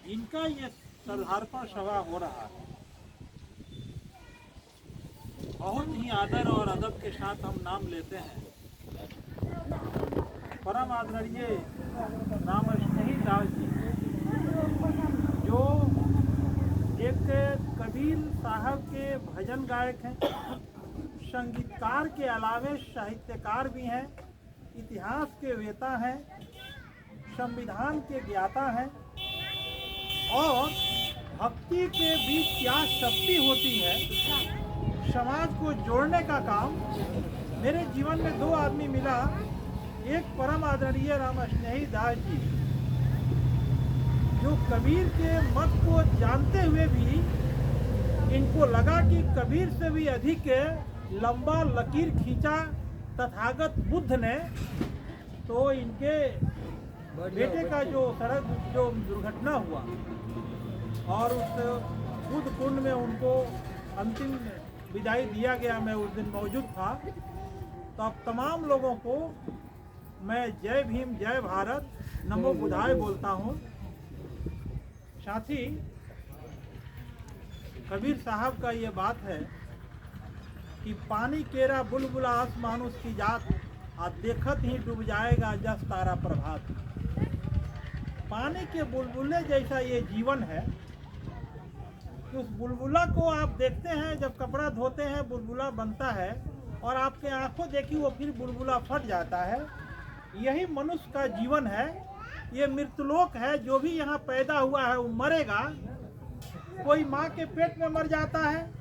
इनका ये सर्धार्पण सभा हो रहा है। बहुत ही आदर और अदब के साथ हम नाम लेते हैं परम आदरणीय रामस्नेही दास जी, जो एक कबीर साहब के भजन गायक हैं, संगीतकार के अलावे साहित्यकार भी हैं, इतिहास के वेता हैं, संविधान के ज्ञाता हैं और भक्ति के बीच क्या शक्ति होती है समाज को जोड़ने का काम। मेरे जीवन में दो आदमी मिला, एक परम आदरणीय रामस्नेही दास जी, जो कबीर के मत को जानते हुए भी इनको लगा कि कबीर से भी अधिक लंबा लकीर खींचा तथागत बुद्ध ने, तो इनके बेटे का जो सड़क जो दुर्घटना हुआ और उस बुद्ध कुंड में उनको अंतिम विदाई दिया गया, मैं उस दिन मौजूद था। तो अब तमाम लोगों को मैं जय भीम जय भारत नमो बुद्धाय बोलता हूँ। साथ ही कबीर साहब का ये बात है कि पानी केरा बुलबुला आसमान उसकी जात, आज देखत ही डूब जाएगा जस तारा प्रभात। पानी के बुलबुले जैसा ये जीवन है कि उस बुलबुला को आप देखते हैं, जब कपड़ा धोते हैं बुलबुला बनता है और आपके आंखों देखी वो फिर बुलबुला फट जाता है। यही मनुष्य का जीवन है, ये मृतलोक है। जो भी यहाँ पैदा हुआ है वो मरेगा। कोई माँ के पेट में मर जाता है,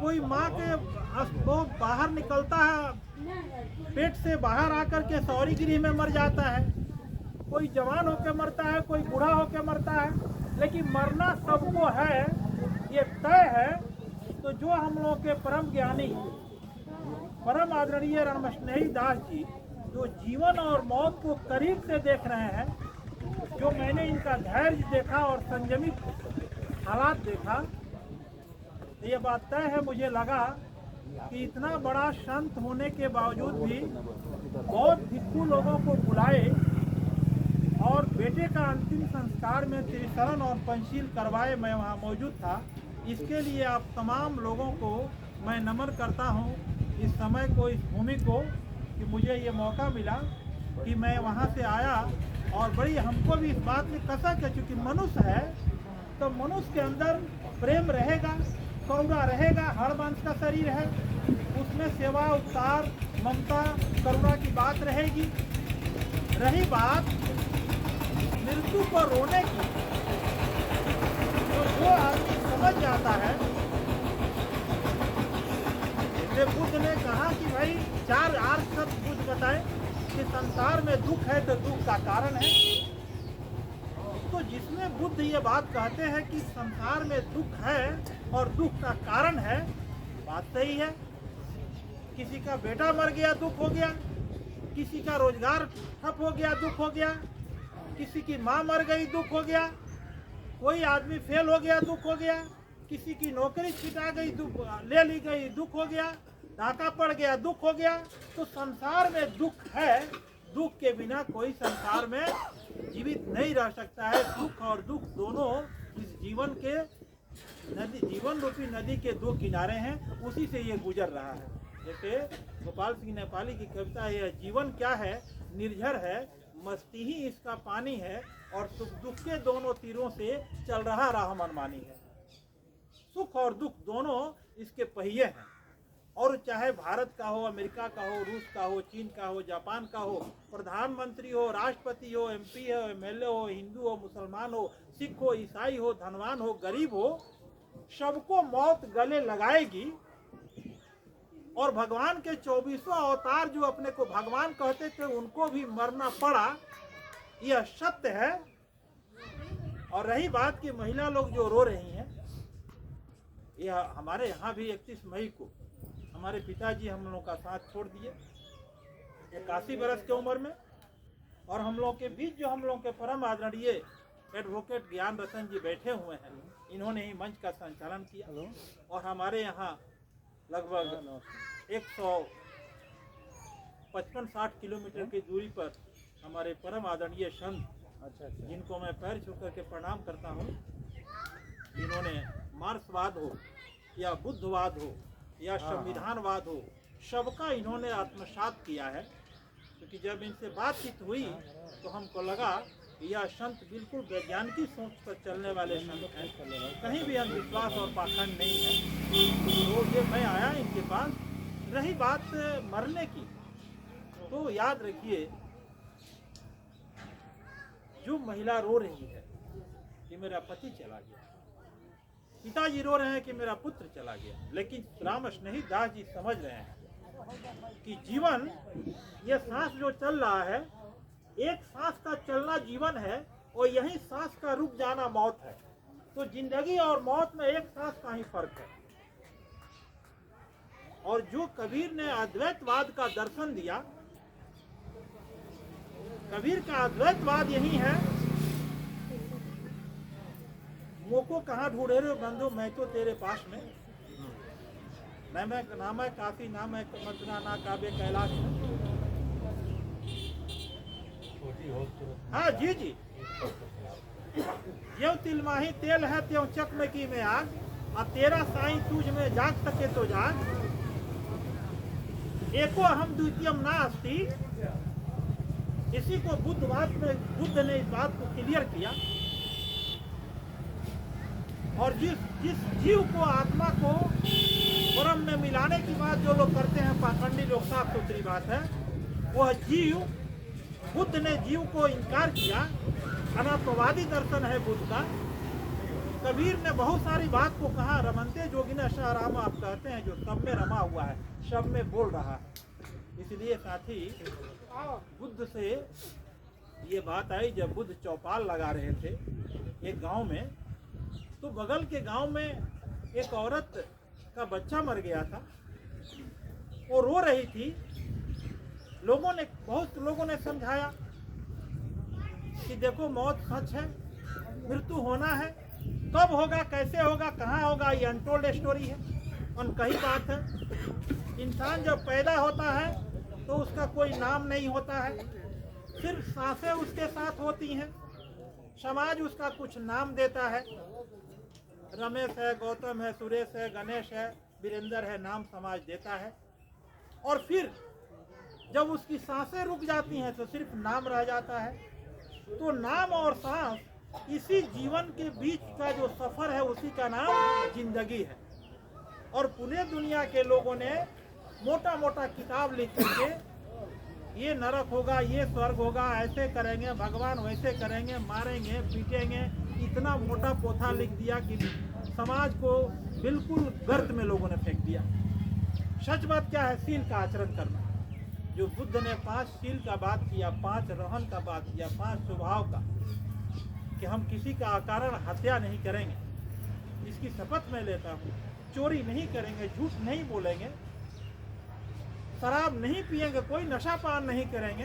कोई माँ के बाहर निकलता है, पेट से बाहर आकर के सौरी गृह में मर जाता है, कोई जवान होकर मरता है, कोई बूढ़ा होकर मरता है, लेकिन मरना सबको है, ये तय है। तो जो हम लोगों के परम ज्ञानी परम आदरणीय रामस्नेही दास जी, जो जीवन और मौत को करीब से देख रहे हैं, जो मैंने इनका धैर्य देखा और संयमित हालात देखा, तो ये बात तय है। मुझे लगा कि इतना बड़ा संत होने के बावजूद भी बहुत भिक्षु लोगों को बुलाए और बेटे का अंतिम संस्कार में त्रिशरण और पंचशील करवाए, मैं वहाँ मौजूद था। इसके लिए आप तमाम लोगों को मैं नमन करता हूँ, इस समय को, इस भूमि को, कि मुझे ये मौका मिला कि मैं वहाँ से आया। और बड़ी हमको भी इस बात में कसक है, चूँकि मनुष्य है तो मनुष्य के अंदर प्रेम रहेगा, करुणा रहेगा, हर मांस का शरीर है, उसमें सेवा, उपकार, ममता, करुणा की बात रहेगी। रही बात मृत्यु पर रोने की, तो जो आदमी समझ जाता है, जैसे बुद्ध ने कहा कि भाई 4 आर्थ शब्द बुद्ध बताए कि संसार में दुख है तो दुख का कारण है। तो जिसमें बुद्ध ये बात कहते हैं कि संसार में दुख है और दुख का कारण है, बात सही है। किसी का बेटा मर गया दुख हो गया, किसी का रोजगार ठप हो गया दुख हो गया, किसी की माँ मर गई दुख हो गया, कोई आदमी फेल हो गया दुख हो गया, किसी की नौकरी छिटा गई दुख ले ली गई दुख हो गया, डाका पड़ गया दुख हो गया। तो संसार में दुख है, दुख के बिना कोई संसार में जीवित नहीं रह सकता है। सुख और दुख दोनों इस जीवन के नदी, जीवन रूपी नदी के दो किनारे हैं, उसी से ये गुजर रहा है। जैसे गोपाल सिंह नेपाली की कविता है, जीवन क्या है, निर्झर है, मस्ती ही इसका पानी है, और सुख दुख के दोनों तीरों से चल रहा राह मनमानी है। सुख और दुख दोनों इसके पहिए हैं, और चाहे भारत का हो, अमेरिका का हो, रूस का हो, चीन का हो, जापान का हो, प्रधानमंत्री हो, राष्ट्रपति हो, एमपी हो, एमएलए हो, हिंदू हो, मुसलमान हो, सिख हो, ईसाई हो, धनवान हो, गरीब हो, सबको मौत गले लगाएगी। और भगवान के 24वां अवतार जो अपने को भगवान कहते थे, उनको भी मरना पड़ा, यह सत्य है। और रही बात कि महिला लोग जो रो रही हैं, यह हमारे यहाँ भी 31 मई को हमारे पिताजी हम लोगों का साथ छोड़ दिए 81 बरस की उम्र में। और हम लोगों के बीच जो हम लोगों के परम आदरणीय एडवोकेट ज्ञान रतन जी बैठे हुए हैं, इन्होंने ही मंच का संचालन किया। और हमारे यहाँ लगभग 155-60 किलोमीटर की दूरी पर हमारे परम आदरणीय संत, जिनको मैं पैर छू करके प्रणाम करता हूँ, इन्होंने मार्क्सवाद हो या बुद्धवाद हो या संविधानवाद हो, सबका इन्होंने आत्मसात किया है। क्योंकि जब इनसे बातचीत हुई तो हमको लगा कि यह संत बिल्कुल वैज्ञानिक सोच पर चलने वाले संत हैं, कहीं भी अंधविश्वास और पाखंड नहीं है। तो ये मैं आया इनके पास। रही बात मरने की, तो याद रखिए, जो महिला रो रही है कि मेरा पति चला गया, पिताजी रो रहे हैं कि मेरा पुत्र चला गया, लेकिन राम स्नेही दास जी समझ रहे हैं कि जीवन, ये सांस जो चल रहा है, एक सांस का चलना जीवन है और यही सांस का रुक जाना मौत है। तो जिंदगी और मौत में एक सांस का ही फर्क है। और जो कबीर ने अद्वैतवाद का दर्शन दिया, कबीर का अद्वैतवाद यही है, मोको कहाँ ढूंढे रे बंधु, मैं तो तेरे पास में, नाम है काफी, नाम है मदना, ना काबे कैलाश में। हाँ जी जी, यो तिलमाही तेल है त्यों चकमकी में आग, और तेरा साईं तुझ में जाग सके तो जाग, एको हम द्वितीयम ना अस्ति। इसी को बुद्ध ने इस बात को क्लियर किया। और जिस जीव को, आत्मा को ब्रह्म में मिलाने की बात जो लोग करते हैं, पाखंडी लोग, साफ सुथरी बात है, वह जीव, बुद्ध ने जीव को इनकार किया। अनात्मवादी दर्शन है बुद्ध का। कबीर ने बहुत सारी बात को कहा, रमनते जोगिना शाह राम आप कहते हैं, जो सब में रमा हुआ है, सब में बोल रहा है। इसलिए साथी, बुद्ध से ये बात आई जब बुद्ध चौपाल लगा रहे थे एक गांव में, तो बगल के गांव में एक औरत का बच्चा मर गया था, वो रो रही थी। बहुत लोगों ने समझाया कि देखो मौत सच है, मृत्यु होना है, कब होगा, कैसे होगा, कहाँ होगा, ये अनटोल्ड स्टोरी है, अनकही बात है। इंसान जब पैदा होता है तो उसका कोई नाम नहीं होता है, सिर्फ सांसें उसके साथ होती हैं। समाज उसका कुछ नाम देता है, रमेश है, गौतम है, सुरेश है, गणेश है, वीरेंद्र है, नाम समाज देता है। और फिर जब उसकी सांसें रुक जाती हैं तो सिर्फ नाम रह जाता है। तो नाम और सांस, इसी जीवन के बीच का जो सफर है, उसी का नाम जिंदगी है। और पूरे दुनिया के लोगों ने मोटा मोटा किताब लिख करके, ये नरक होगा, ये स्वर्ग होगा, ऐसे करेंगे, भगवान वैसे करेंगे, मारेंगे, पीटेंगे, इतना मोटा पोथा लिख दिया कि समाज को बिल्कुल गर्त में लोगों ने फेंक दिया। सच बात क्या है? शील का आचरण करना। जो बुद्ध ने 5 शील का बात किया, 5 रहन का बात किया, 5 स्वभाव का, कि हम किसी का अकारण हत्या नहीं करेंगे, इसकी शपथ मैं लेता हूँ। चोरी नहीं करेंगे, झूठ नहीं बोलेंगे, शराब नहीं पिएंगे, कोई नशा पान नहीं करेंगे,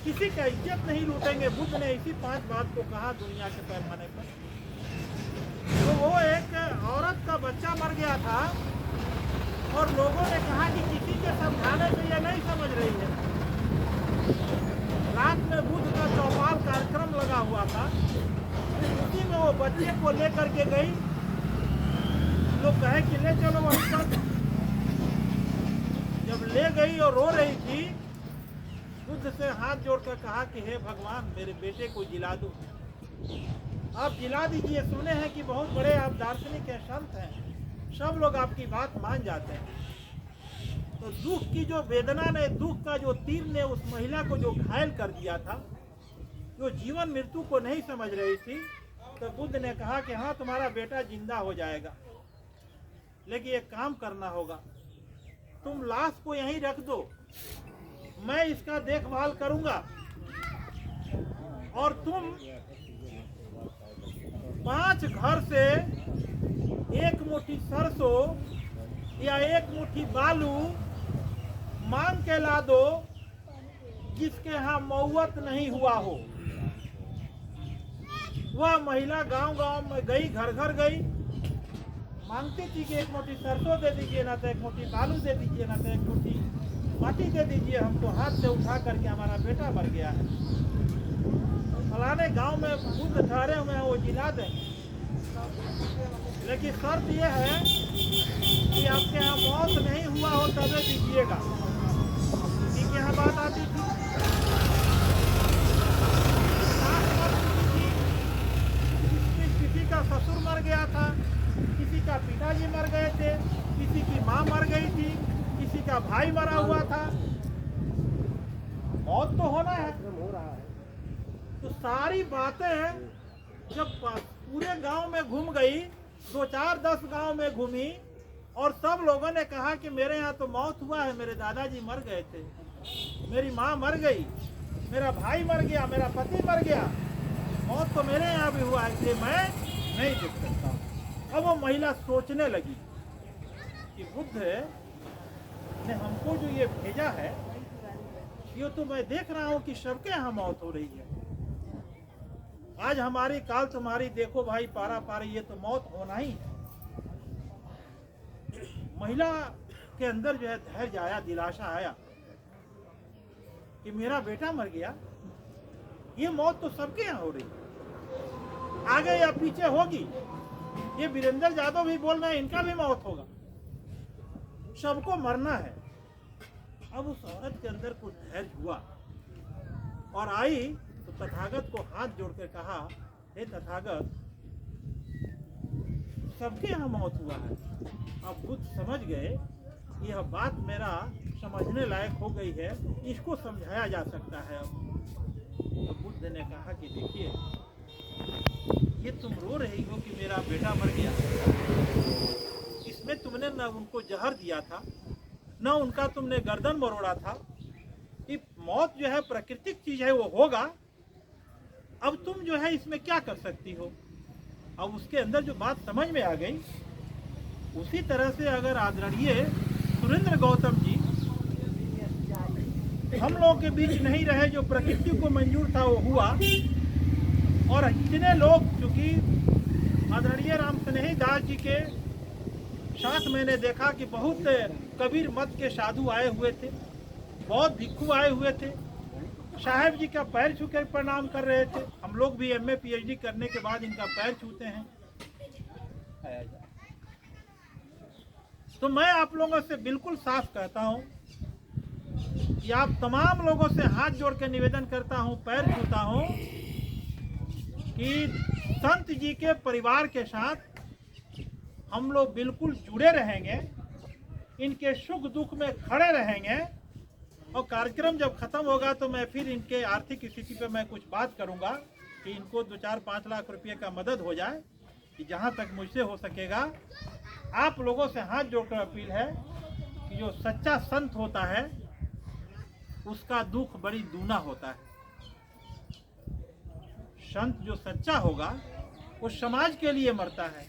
किसी का इज्जत नहीं लूटेंगे। बुद्ध ने इसी 5 बात को कहा दुनिया के पैमाने पर। तो वो एक औरत का बच्चा मर गया था और लोगों ने कहा कि किसी के समझाने से ये नहीं समझ रही है। रात में बुद्ध का चौपाल कार्यक्रम लगा हुआ था, उसी में वो बच्चे को लेकर के गई। लोग कहे कि ले चलो वहीं पर। जब ले गई और रो रही थी, बुद्ध से हाथ जोड़कर कहा कि हे भगवान, मेरे बेटे को जिला दो, आप जिला दीजिए। सुने हैं कि बहुत बड़े आप दार्शनिक हैं, संत हैं, सब लोग आपकी बात मान जाते हैं। तो दुख की जो वेदना ने, दुख का जो तीर ने उस महिला को जो घायल कर दिया था, जो जीवन मृत्यु को नहीं समझ रही थी, तो बुद्ध ने कहा कि हाँ, तुम्हारा बेटा जिंदा हो जाएगा, लेकिन एक काम करना होगा, तुम लाश को यहीं रख दो, मैं इसका देखभाल करूंगा, और तुम 5 घर से 1 मुट्ठी सरसों या 1 मुट्ठी बालू मांग के ला दो, जिसके यहाँ मौत नहीं हुआ हो। वह महिला गांव-गांव में गई, घर घर गई, मांगती थी कि 1 मुट्ठी सरसों दे दीजिए, ना तो 1 मुट्ठी बालू दे दीजिए, ना तो 1 मुट्ठी माटी दे दीजिए, हमको हाथ से उठा करके हमारा बेटा मर गया है। फलाने गांव में बुद्ध ठहरे हुए हैं, वो जिला देंगे। लेकिन शर्त यह है कि आपके यहाँ मौत नहीं हुआ हो तबे दीजिएगा। ठीक यहाँ बात आती थी। किसी का ससुर मर गया था, किसी का पिताजी मर गए थे, किसी की माँ मर गई थी, किसी का भाई मरा हुआ था, मौत तो होना है। तो सारी बातें जब पूरे गांव में घूम गई, 2 4 10 गांव में घूमी और सब लोगों ने कहा कि मेरे यहाँ तो मौत हुआ है, मेरे दादाजी मर गए थे, मेरी माँ मर गई, मेरा भाई मर गया, मेरा पति मर गया, मौत तो मेरे यहाँ भी हुआ है, इसलिए मैं नहीं देख सकता। अब वो महिला सोचने लगी कि बुद्ध ने हमको जो ये भेजा है, ये तो मैं देख रहा हूँ कि सबके यहाँ मौत हो रही है। आज हमारी काल तुम्हारी, देखो भाई पारा पारी, ये तो मौत होना ही है। महिला के अंदर जो है धैर्य आया, दिलासा आया कि मेरा बेटा मर गया, ये मौत तो सबके यहाँ हो रही है, आगे या पीछे होगी। ये वीरेंद्र यादव भी बोल रहे हैं, इनका भी मौत होगा, सबको मरना है। अब उस औरत के अंदर कुछ धैर्य हुआ और आई तो तथागत को हाथ जोड़कर कहा, हे तथागत, सबके यहाँ मौत हुआ है। अब बुद्ध समझ गए, यह बात मेरा समझने लायक हो गई है, इसको समझाया जा सकता है। अब बुद्ध ने कहा कि देखिए, ये तुम रो रही हो कि मेरा बेटा मर गया, इसमें तुमने न उनको जहर दिया था, न उनका तुमने गर्दन मरोड़ा था। ये मौत जो है प्राकृतिक चीज है, वो होगा। अब तुम जो है इसमें क्या कर सकती हो। अब उसके अंदर जो बात समझ में आ गई, उसी तरह से अगर आदरणीय सुरेंद्र गौतम जी हम लोगों के बीच नहीं रहे, जो प्रकृति को मंजूर था वो हुआ, और इतने लोग, चूंकि आदरणीय राम स्नेही दास जी के साथ मैंने देखा कि बहुत कबीर मत के साधु आए हुए थे, बहुत भिक्षु आए हुए थे, साहेब जी का पैर छू कर प्रणाम कर रहे थे। हम लोग भी एमए पीएचडी करने के बाद इनका पैर छूते हैं। तो मैं आप लोगों से बिल्कुल साफ कहता हूं कि आप तमाम लोगों से हाथ जोड़ के निवेदन करता हूं, पैर छूता हूं कि संत जी के परिवार के साथ हम लोग बिल्कुल जुड़े रहेंगे, इनके सुख दुख में खड़े रहेंगे, और कार्यक्रम जब खत्म होगा तो मैं फिर इनके आर्थिक स्थिति पे मैं कुछ बात करूंगा कि इनको 2 4 5 लाख रुपये का मदद हो जाए, कि जहां तक मुझसे हो सकेगा। आप लोगों से हाथ जोड़कर अपील है कि जो सच्चा संत होता है उसका दुख बड़ी दूना होता है। संत जो सच्चा होगा वो समाज के लिए मरता है,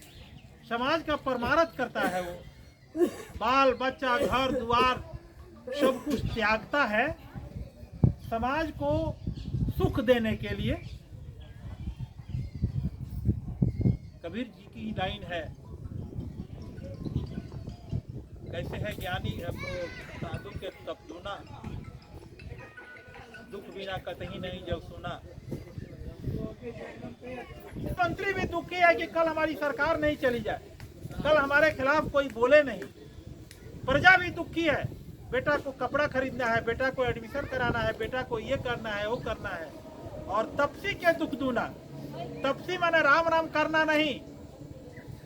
समाज का परमारथ करता है, वो बाल बच्चा घर द्वार सब कुछ त्यागता है समाज को सुख देने के लिए। कबीर जी की लाइन है, कैसे है ज्ञानी साधु के तप दूना, दुख बिना कतही नहीं जब सुना। मंत्री भी दुखी है कि कल हमारी सरकार नहीं चली जाए, कल हमारे खिलाफ कोई बोले नहीं। प्रजा भी दुखी है, बेटा को कपड़ा खरीदना है, बेटा को एडमिशन कराना है, बेटा को ये करना है वो करना है। और तपसी के दुख दूना, तपसी माने राम राम करना नहीं,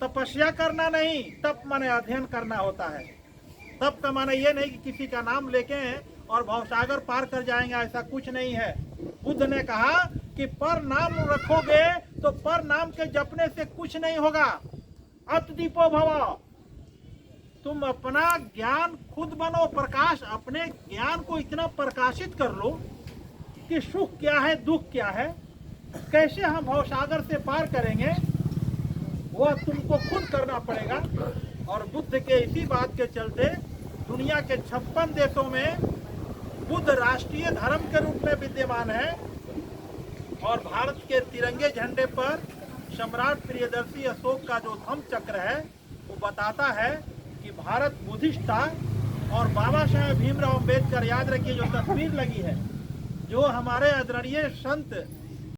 तपस्या करना नहीं, तप माने अध्ययन करना होता है। तप का माने ये नहीं कि किसी का नाम लेके और भवसागर पार कर जाएंगे, ऐसा कुछ नहीं है। बुद्ध ने कहा कि पर नाम रखोगे तो पर नाम के जपने से कुछ नहीं होगा। अतदीपो भव, तुम अपना ज्ञान खुद बनो, प्रकाश, अपने ज्ञान को इतना प्रकाशित कर लो कि सुख क्या है दुख क्या है, कैसे हम भवसागर से पार करेंगे, वह तुमको खुद करना पड़ेगा। और बुद्ध के इसी बात के चलते दुनिया के 56 देशों में बुद्ध राष्ट्रीय धर्म के रूप में विद्यमान है, और भारत के तिरंगे झंडे पर सम्राट प्रियदर्शी अशोक का जो धम्म चक्र है वो बताता है कि भारत बुद्धिस्ट था। और बाबा साहेब भीमराव अम्बेडकर, याद रखिए, जो तस्वीर लगी है, जो हमारे आदरणीय संत